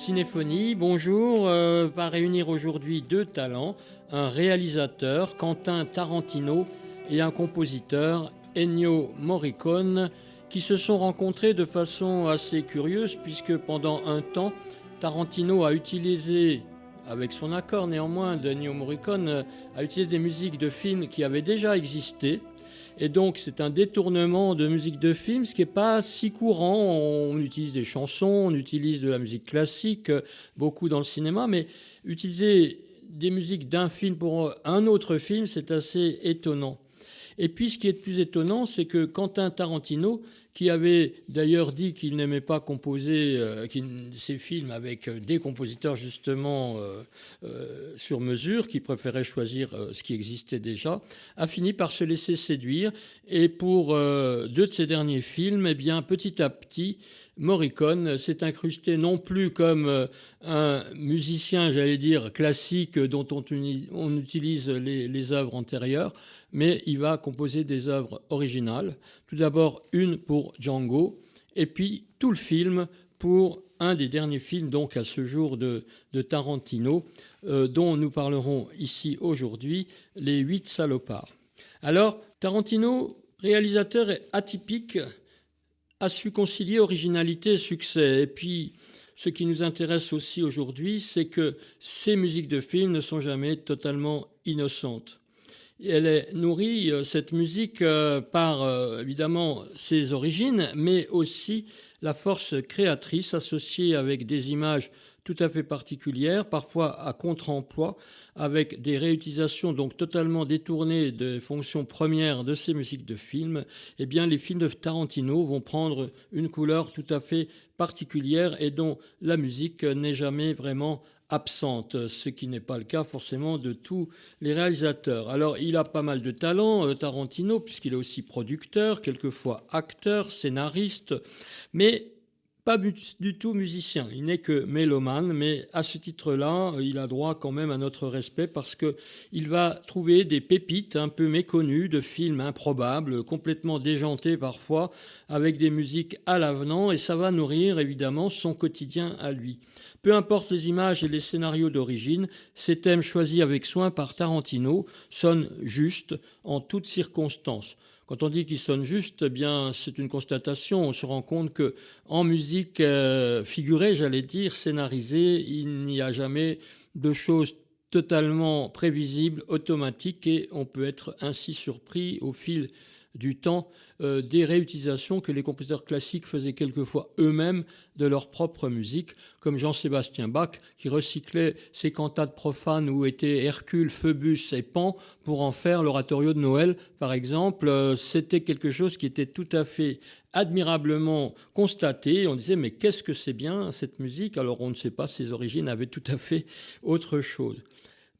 Cinéphonie, bonjour, va réunir aujourd'hui deux talents, un réalisateur, Quentin Tarantino, et un compositeur, Ennio Morricone, qui se sont rencontrés de façon assez curieuse puisque pendant un temps, Tarantino a utilisé, avec son accord néanmoins d'Ennio Morricone, a utilisé des musiques de films qui avaient déjà existé. Et donc c'est un détournement de musique de film, ce qui n'est pas si courant. On utilise des chansons, on utilise de la musique classique, beaucoup dans le cinéma, mais utiliser des musiques d'un film pour un autre film, c'est assez étonnant. Et puis ce qui est le plus étonnant, c'est que Quentin Tarantino, qui avait d'ailleurs dit qu'il n'aimait pas composer ses films avec des compositeurs justement sur mesure, qui préférait choisir ce qui existait déjà, a fini par se laisser séduire. Et pour deux de ses derniers films, eh bien, petit à petit, Morricone s'est incrusté non plus comme un musicien, j'allais dire, classique dont on utilise les œuvres antérieures, mais il va composer des œuvres originales. Tout d'abord une pour Django, et puis tout le film pour un des derniers films, donc à ce jour de Tarantino, dont nous parlerons ici aujourd'hui, Les 8 salopards. Alors, Tarantino, réalisateur atypique, a su concilier originalité et succès. Et puis, ce qui nous intéresse aussi aujourd'hui, c'est que ces musiques de films ne sont jamais totalement innocentes. Elle est nourrie, cette musique, par évidemment ses origines, mais aussi la force créatrice associée avec des images tout à fait particulières, parfois à contre-emploi, avec des réutilisations donc totalement détournées des fonctions premières de ces musiques de films. Eh bien, les films de Tarantino vont prendre une couleur tout à fait particulière et dont la musique n'est jamais vraiment absente, ce qui n'est pas le cas forcément de tous les réalisateurs. Alors, il a pas mal de talent, Tarantino, puisqu'il est aussi producteur, quelquefois acteur, scénariste, mais pas du tout musicien. Il n'est que mélomane, mais à ce titre-là, il a droit quand même à notre respect parce qu'il va trouver des pépites un peu méconnues de films improbables, complètement déjantés parfois, avec des musiques à l'avenant, et ça va nourrir évidemment son quotidien à lui. Peu importe les images et les scénarios d'origine, ces thèmes choisis avec soin par Tarantino sonnent justes en toutes circonstances. Quand on dit qu'ils sonnent justes, eh bien, c'est une constatation. On se rend compte qu'en musique figurée, j'allais dire, scénarisée, il n'y a jamais de choses totalement prévisibles, automatiques, et on peut être ainsi surpris au fil du temps des réutilisations que les compositeurs classiques faisaient quelquefois eux-mêmes de leur propre musique, comme Jean-Sébastien Bach, qui recyclait ses cantates profanes où étaient Hercule, Phœbus et Pan pour en faire l'oratorio de Noël, par exemple. C'était quelque chose qui était tout à fait admirablement constaté. On disait, mais qu'est-ce que c'est bien cette musique? Alors on ne sait pas, ses origines avaient tout à fait autre chose.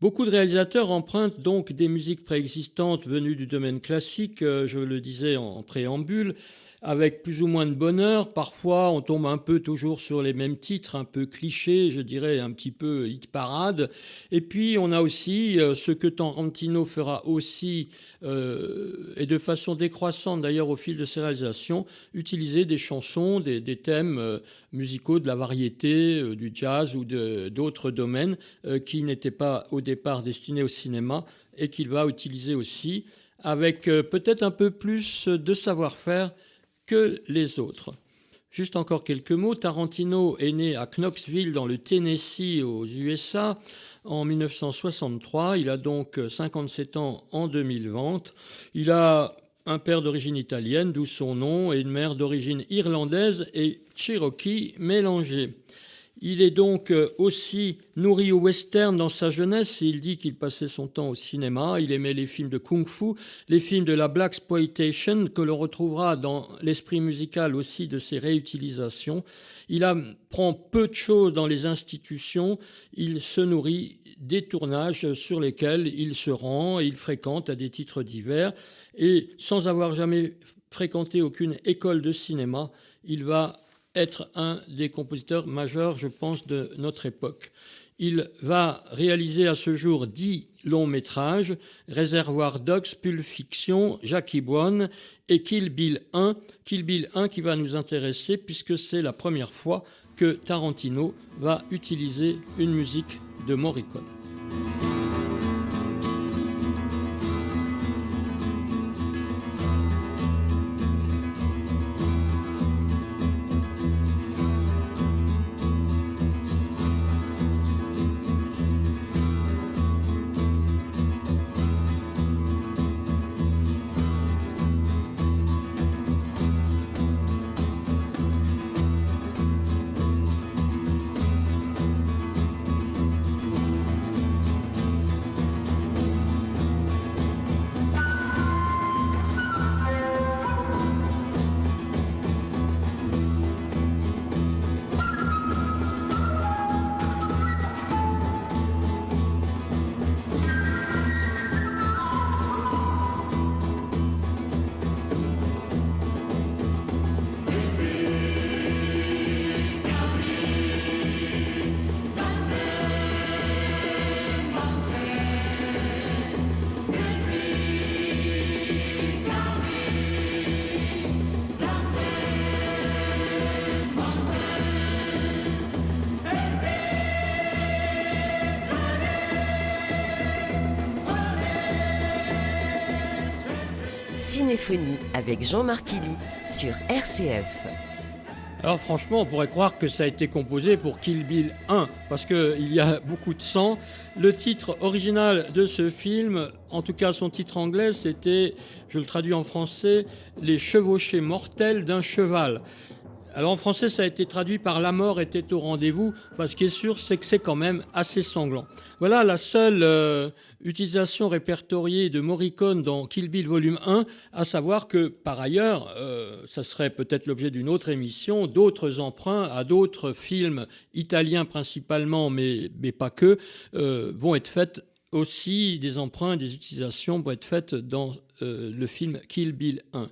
Beaucoup de réalisateurs empruntent donc des musiques préexistantes venues du domaine classique, je le disais en préambule, avec plus ou moins de bonheur. Parfois, on tombe un peu toujours sur les mêmes titres, un peu clichés, je dirais un petit peu hit parade. Et puis, on a aussi ce que Tarantino fera aussi, et de façon décroissante d'ailleurs au fil de ses réalisations, utiliser des chansons, des thèmes musicaux de la variété, du jazz ou d'autres domaines qui n'étaient pas au départ destinés au cinéma et qu'il va utiliser aussi avec peut-être un peu plus de savoir-faire que les autres. Juste encore quelques mots. Tarantino est né à Knoxville dans le Tennessee aux USA en 1963. Il a donc 57 ans en 2020. Il a un père d'origine italienne, d'où son nom, et une mère d'origine irlandaise et cherokee mélangée. Il est donc aussi nourri au western dans sa jeunesse. Il dit qu'il passait son temps au cinéma. Il aimait les films de kung-fu, les films de la blaxploitation que l'on retrouvera dans l'esprit musical aussi de ses réutilisations. Il apprend peu de choses dans les institutions. Il se nourrit des tournages sur lesquels il se rend et il fréquente à des titres divers. Et sans avoir jamais fréquenté aucune école de cinéma, il va être un des compositeurs majeurs, je pense, de notre époque. Il va réaliser à ce jour 10 longs métrages, Réservoir Dogs, Pulp Fiction, Jackie Brown et Kill Bill 1. Kill Bill 1 qui va nous intéresser puisque c'est la première fois que Tarantino va utiliser une musique de Morricone. Cinéphonie avec Jean-Marc Killy sur RCF. Alors franchement, on pourrait croire que ça a été composé pour Kill Bill 1, parce qu'il y a beaucoup de sang. Le titre original de ce film, en tout cas son titre anglais, c'était, je le traduis en français, Les chevauchées mortelles d'un cheval. Alors en français, ça a été traduit par La mort était au rendez-vous. Enfin, ce qui est sûr, c'est que c'est quand même assez sanglant. Voilà la seule utilisation répertoriée de Morricone dans Kill Bill Volume 1, à savoir que, par ailleurs, ça serait peut-être l'objet d'une autre émission, d'autres emprunts à d'autres films italiens principalement, mais pas que, vont être faits aussi, des emprunts, des utilisations vont être faites dans le film Kill Bill 1.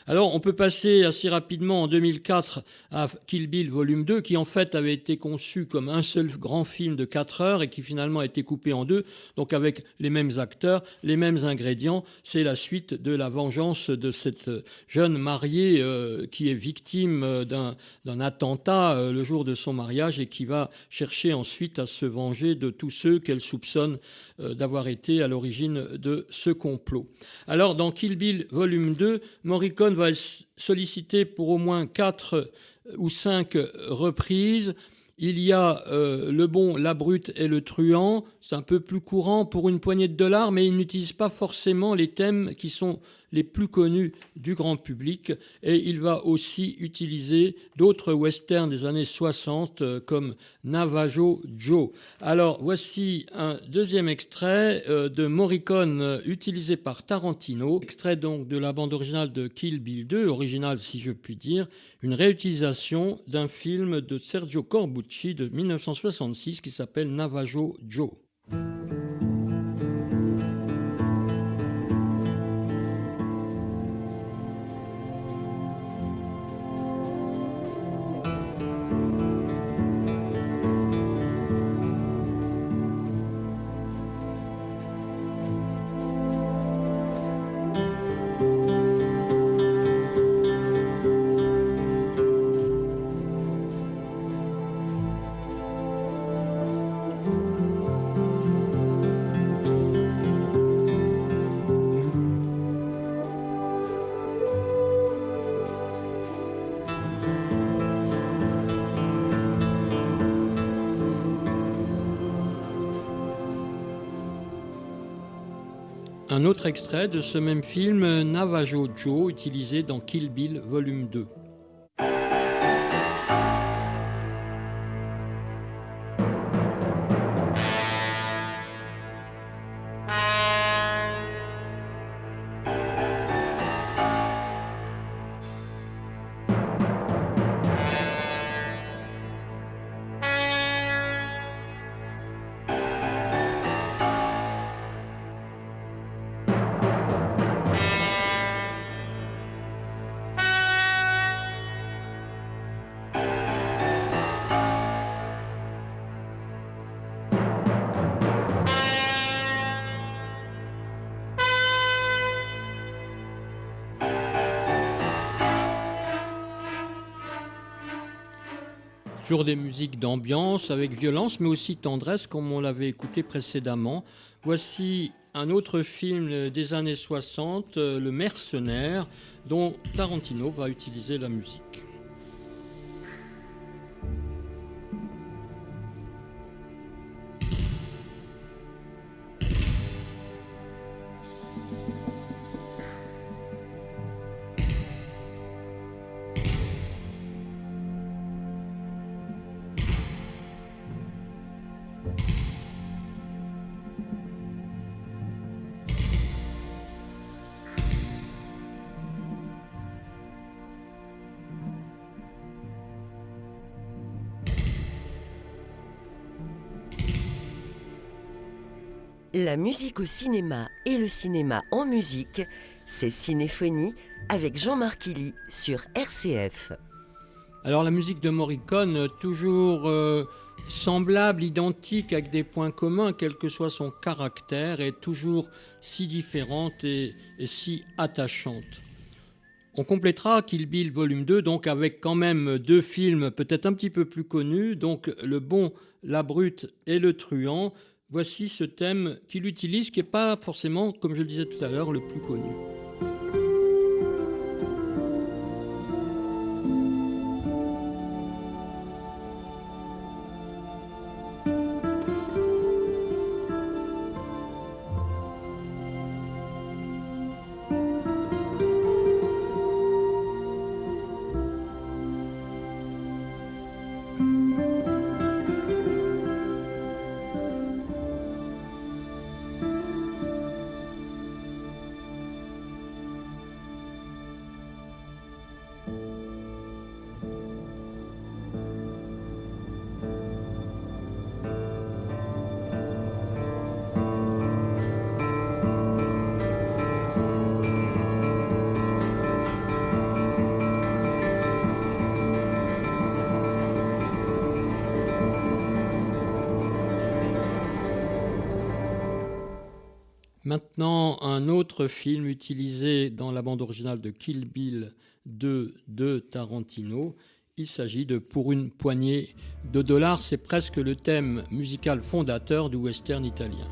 Alors, on peut passer assez rapidement en 2004 à Kill Bill Volume 2, qui en fait avait été conçu comme un seul grand film de 4 heures et qui finalement a été coupé en deux, donc avec les mêmes acteurs, les mêmes ingrédients. C'est la suite de la vengeance de cette jeune mariée qui est victime d'un attentat le jour de son mariage et qui va chercher ensuite à se venger de tous ceux qu'elle soupçonne d'avoir été à l'origine de ce complot. Alors, dans Kill Bill Volume 2, Morricone va être sollicité pour au moins 4 ou 5 reprises. Il y a le bon, la brute et le truand. C'est un peu plus courant pour une poignée de dollars, mais il n'utilise pas forcément les thèmes qui sont les plus connus du grand public. Et il va aussi utiliser d'autres westerns des années 60 comme Navajo Joe. Alors voici un deuxième extrait de Morricone utilisé par Tarantino. Extrait donc de la bande originale de Kill Bill 2, originale si je puis dire, une réutilisation d'un film de Sergio Corbucci de 1966 qui s'appelle Navajo Joe. Un autre extrait de ce même film, Navajo Joe, utilisé dans Kill Bill Volume 2. Toujours des musiques d'ambiance avec violence, mais aussi tendresse, comme on l'avait écouté précédemment. Voici un autre film des années 60, Le Mercenaire, dont Tarantino va utiliser la musique. La musique au cinéma et le cinéma en musique, c'est Cinéphonie avec Jean-Marc Illy sur RCF. Alors la musique de Morricone, toujours semblable, identique, avec des points communs, quel que soit son caractère, est toujours si différente et si attachante. On complétera Kill Bill volume 2, donc avec quand même deux films peut-être un petit peu plus connus, donc Le Bon, la Brute et Le Truand. Voici ce thème qu'il utilise, qui n'est pas forcément, comme je le disais tout à l'heure, le plus connu. Maintenant, un autre film utilisé dans la bande originale de Kill Bill 2 de Tarantino. Il s'agit de Pour une poignée de dollars. C'est presque le thème musical fondateur du western italien.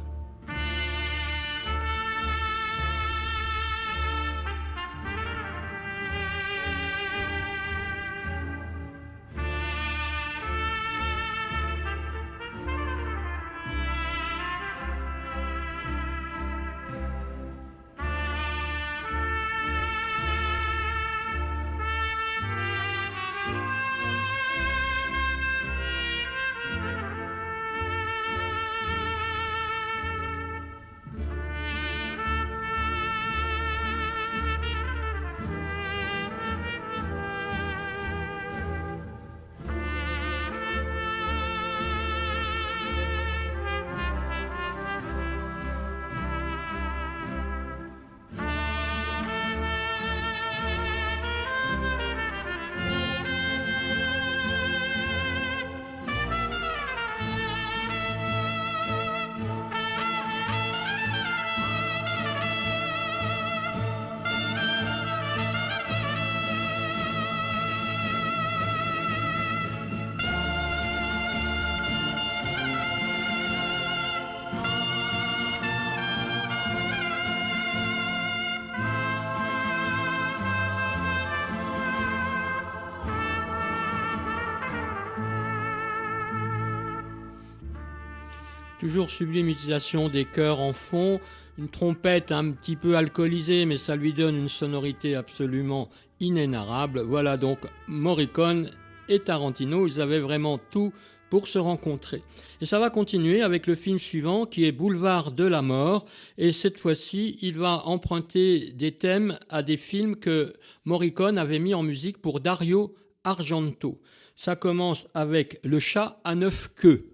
Toujours sublime utilisation des chœurs en fond, une trompette un petit peu alcoolisée, mais ça lui donne une sonorité absolument inénarrable. Voilà donc Morricone et Tarantino, ils avaient vraiment tout pour se rencontrer. Et ça va continuer avec le film suivant qui est Boulevard de la mort. Et cette fois-ci, il va emprunter des thèmes à des films que Morricone avait mis en musique pour Dario Argento. Ça commence avec Le chat à 9 queues.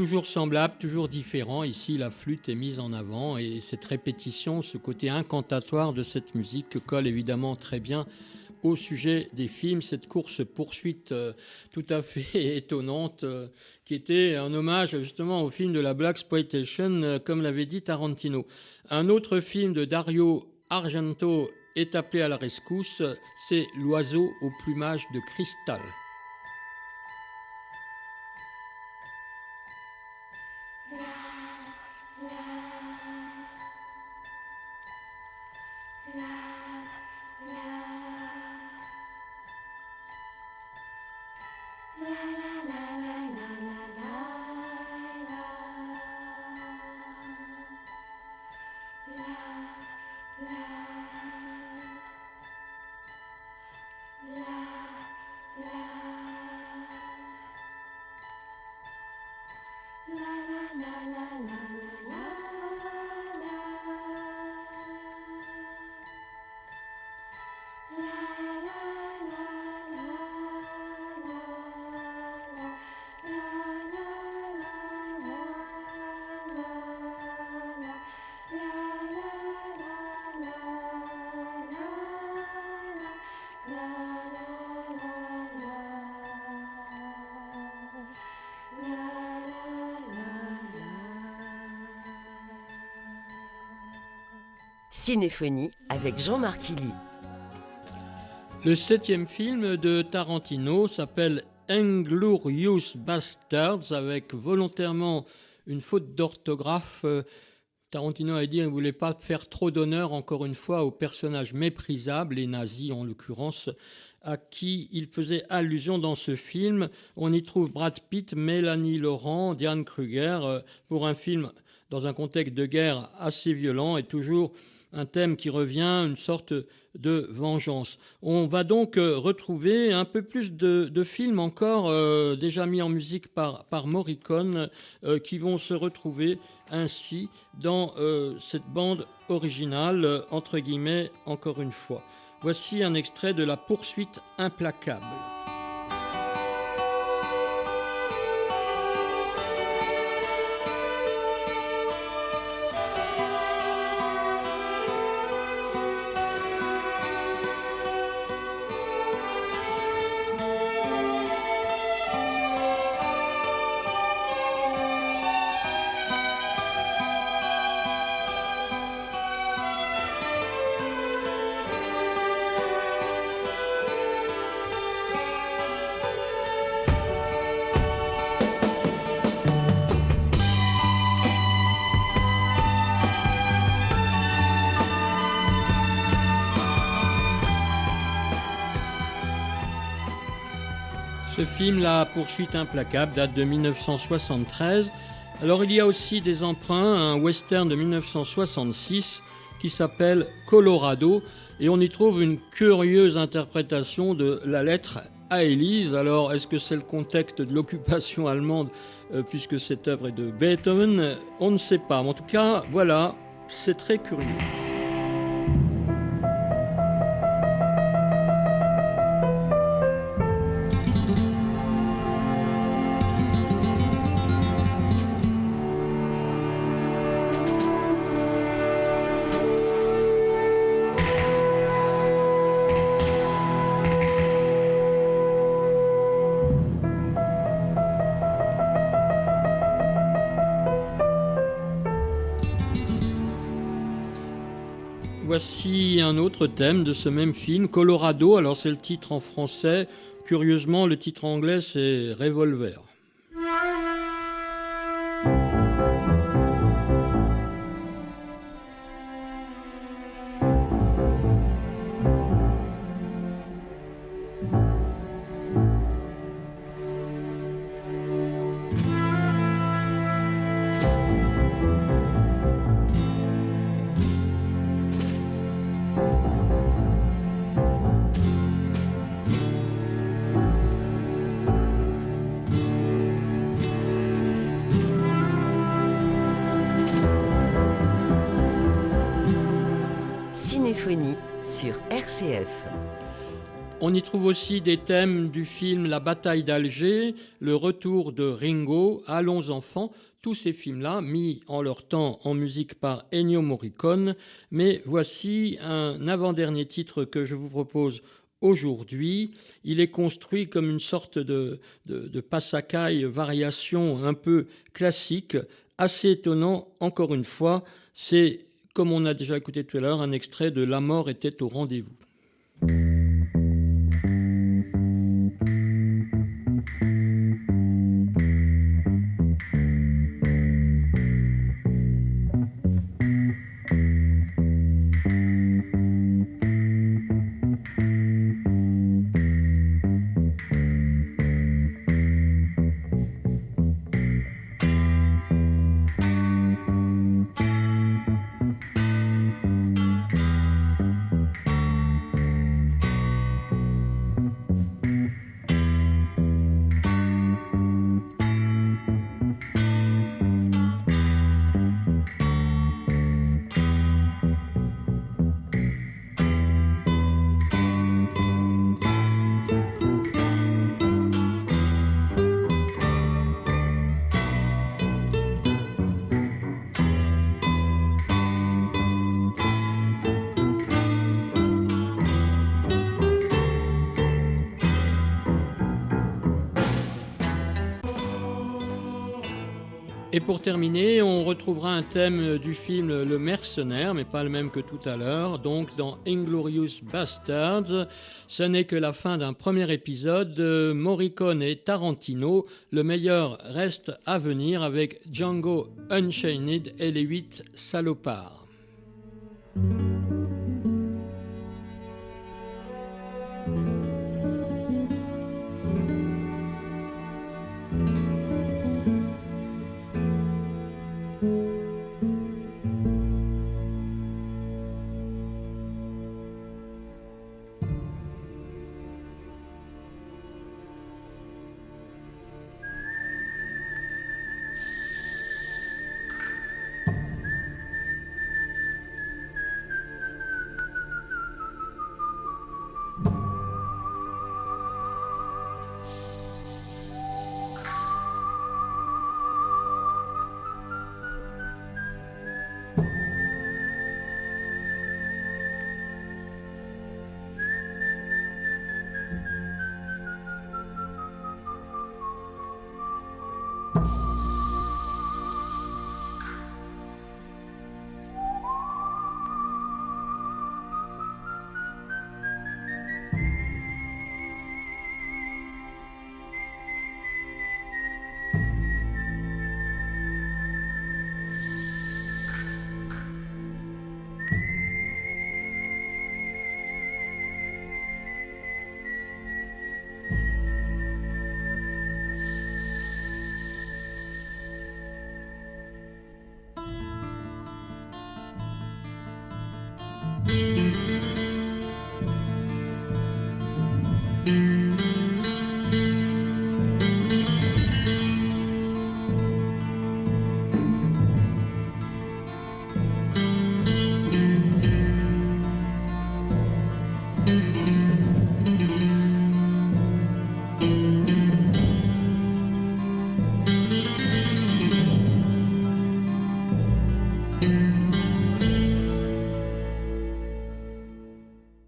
toujours semblable, toujours différent. Ici, la flûte est mise en avant et cette répétition, ce côté incantatoire de cette musique colle évidemment très bien au sujet des films, cette course-poursuite tout à fait étonnante qui était un hommage justement au film de la Blaxploitation, comme l'avait dit Tarantino. Un autre film de Dario Argento est appelé à la rescousse, c'est L'oiseau au plumage de cristal. Cinéphonie avec Jean-Marc Illy. Le 7e film de Tarantino s'appelle Inglourious Basterds, avec volontairement une faute d'orthographe. Tarantino a dit qu'il ne voulait pas faire trop d'honneur, encore une fois, aux personnages méprisables, les nazis en l'occurrence, à qui il faisait allusion dans ce film. On y trouve Brad Pitt, Mélanie Laurent, Diane Kruger, pour un film dans un contexte de guerre assez violent et toujours un thème qui revient, une sorte de vengeance. On va donc retrouver un peu plus de films encore déjà mis en musique par Morricone qui vont se retrouver ainsi dans cette bande originale, entre guillemets, encore une fois. Voici un extrait de La poursuite implacable. Ce film, La poursuite implacable, date de 1973. Alors il y a aussi des emprunts, un western de 1966 qui s'appelle Colorado, et on y trouve une curieuse interprétation de la lettre à Élise. Alors est-ce que c'est le contexte de l'occupation allemande puisque cette œuvre est de Beethoven? On ne sait pas, mais en tout cas, voilà, c'est très curieux. Voici un autre thème de ce même film, Colorado. Alors c'est le titre en français. Curieusement, le titre anglais, c'est Revolver. Cinéphonie sur RCF. On y trouve aussi des thèmes du film La bataille d'Alger, Le retour de Ringo, Allons enfants, tous ces films-là mis en leur temps en musique par Ennio Morricone. Mais voici un avant-dernier titre que je vous propose aujourd'hui. Il est construit comme une sorte de passacaille variation un peu classique, assez étonnant encore une fois. C'est, comme on a déjà écouté tout à l'heure, un extrait de La mort était au rendez-vous. Et pour terminer, on retrouvera un thème du film Le Mercenaire, mais pas le même que tout à l'heure. Donc dans Inglourious Basterds, ce n'est que la fin d'un premier épisode. Morricone et Tarantino, le meilleur reste à venir avec Django Unchained et les 8 salopards.